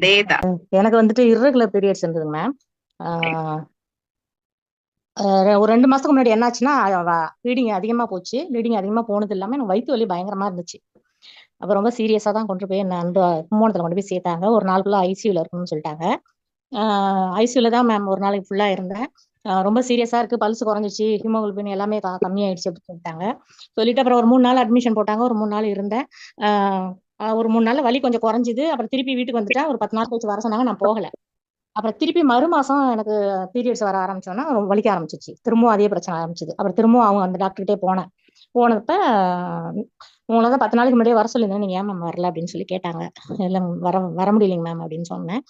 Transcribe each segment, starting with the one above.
அதேதான். எனக்கு வந்துட்டு இர்ரெகுலர் பீரியட்ஸ் இருந்ததுங்க மேம். ஒரு 2 மாசத்துக்கு முன்னாடி என்னாச்சுன்னா ப்ளீடிங் அதிகமா போச்சு. ப்ளீடிங் அதிகமா போனது இல்லாம எனக்கு வயிற்று வலி பயங்கரமா இருந்துச்சு. அப்ப ரொம்ப சீரியஸா தான் கொண்டு போய் என்ன அந்த கும்போணத்துல கொண்டு போய் சேர்த்தாங்க. ஒரு நாள் ஃபுல்லா ஐசியூல இருக்கணும்னு சொல்லிட்டாங்க. ஐசியூல தான் மேம் ஒரு நாளைக்கு ஃபுல்லா இருந்தேன். ரொம்ப சீரியஸா இருக்கு, பல்ஸ் குறைஞ்சிச்சு, ஹீமோகுளோபின் எல்லாமே கம்மியாயிடுச்சு அப்படின்னு சொல்லிட்டாங்க. சொல்லிட்டு அப்புறம் ஒரு 3 நாள் அட்மிஷன் போட்டாங்க. ஒரு 3 நாள் இருந்தேன். ஒரு 3 நாள்ல வலி கொஞ்சம் குறைஞ்சிது. அப்புறம் திருப்பி வீட்டுக்கு வந்துட்டேன். ஒரு 10 நாள் கழிச்சு வர சொன்னாங்க, நான் போகல. அப்புறம் திருப்பி மறு மாசம் எனக்கு பீரியட்ஸ் வர ஆரம்பிச்சோன்னா ரொம்ப வலிக்க ஆரம்பிச்சிச்சு. திரும்பவும் அதே பிரச்சனை ஆரம்பிச்சது. அப்புறம் திரும்பவும் அவங்க அந்த டாக்டர்கிட்டே போனேன். போனப்ப உங்களை தான் 10 நாளைக்கு முன்னாடியே வர சொல்லியிருந்தேன், நீங்க ஏன் மேம் வரல அப்படின்னு சொல்லி கேட்டாங்க. இல்லை வர வர முடியலைங்க மேம் அப்படின்னு சொன்னேன்.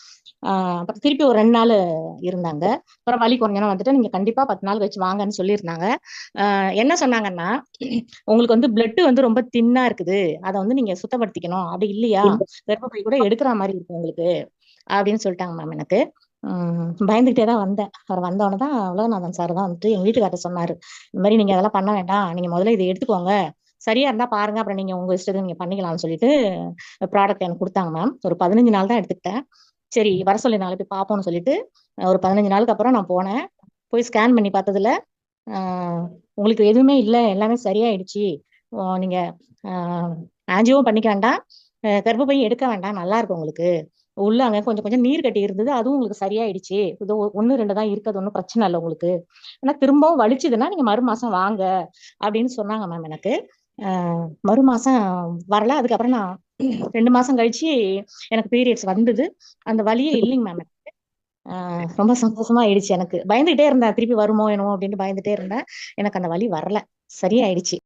அப்புறம் திருப்பி ஒரு 2 நாள் இருந்தாங்க. அப்புறம் வலி கொஞ்சம் வந்துட்டு நீங்க கண்டிப்பா 10 நாள் கழிச்சு வாங்கன்னு சொல்லியிருந்தாங்க. என்ன சொன்னாங்கன்னா, உங்களுக்கு வந்து பிளட் வந்து ரொம்ப தின்னா இருக்குது, அதை வந்து நீங்க சுத்தப்படுத்திக்கணும், அப்படி இல்லையா கர்ப்பப்பை கூட எடுக்கிற மாதிரி இருக்கு உங்களுக்கு அப்படின்னு சொல்லிட்டாங்க மேம் எனக்கு. பயந்துகிட்டே தான் வந்தேன். அவர் வந்தோடனே தான் உலகநாதன் சார் தான் வந்துட்டு எங்க வீட்டுக்காரர் சொன்னாரு, இந்த மாதிரி நீங்க அதெல்லாம் பண்ண வேண்டாம், நீங்க முதல்ல இதை எடுத்துக்கோங்க, சரியா இருந்தா பாருங்க, அப்புறம் நீங்க உங்க இஷ்டத்துக்கு நீங்க பண்ணிக்கலாம்னு சொல்லிட்டு ப்ராடக்ட் எனக்கு கொடுத்தாங்க மேம். ஒரு 15 நாள் தான் எடுத்துக்கிட்டேன். சரி வர சொல்லி நாளைக்கு போய் பார்ப்போம்னு சொல்லிட்டு ஒரு 15 நாளுக்கு அப்புறம் நான் போனேன். போய் ஸ்கேன் பண்ணி பார்த்ததுல உங்களுக்கு எதுவுமே இல்லை, எல்லாமே சரியாயிடுச்சு, நீங்க ஆஞ்சியோவும் பண்ணிக்க வேண்டாம், கர்ப்பப்பையும் எடுக்க வேண்டாம், நல்லா இருக்கும் உங்களுக்கு, உள்ள அங்க கொஞ்சம் கொஞ்சம் நீர் கட்டி இருந்தது, அதுவும் உங்களுக்கு சரியாயிடுச்சு, இது 1 2 தான் இருக்குது, ஒன்றும் பிரச்சனை இல்லை உங்களுக்கு, ஆனா திரும்பவும் வலிச்சுதுன்னா நீங்க மறு மாசம் வாங்க அப்படின்னு சொன்னாங்க மேம் எனக்கு. மறு மாசம் வரல. அதுக்கப்புறம் நான் 2 மாசம் கழிச்சு எனக்கு பீரியட்ஸ் வந்தது. அந்த வலியே இல்லைங்க மேம் எனக்கு. ரொம்ப சந்தோஷமா ஆயிடுச்சு. எனக்கு பயந்துகிட்டே இருந்தேன், திருப்பி வருமோ என்னமோ அப்படின்னு பயந்துட்டே இருந்தேன். எனக்கு அந்த வலி வரல, சரியாயிடுச்சு.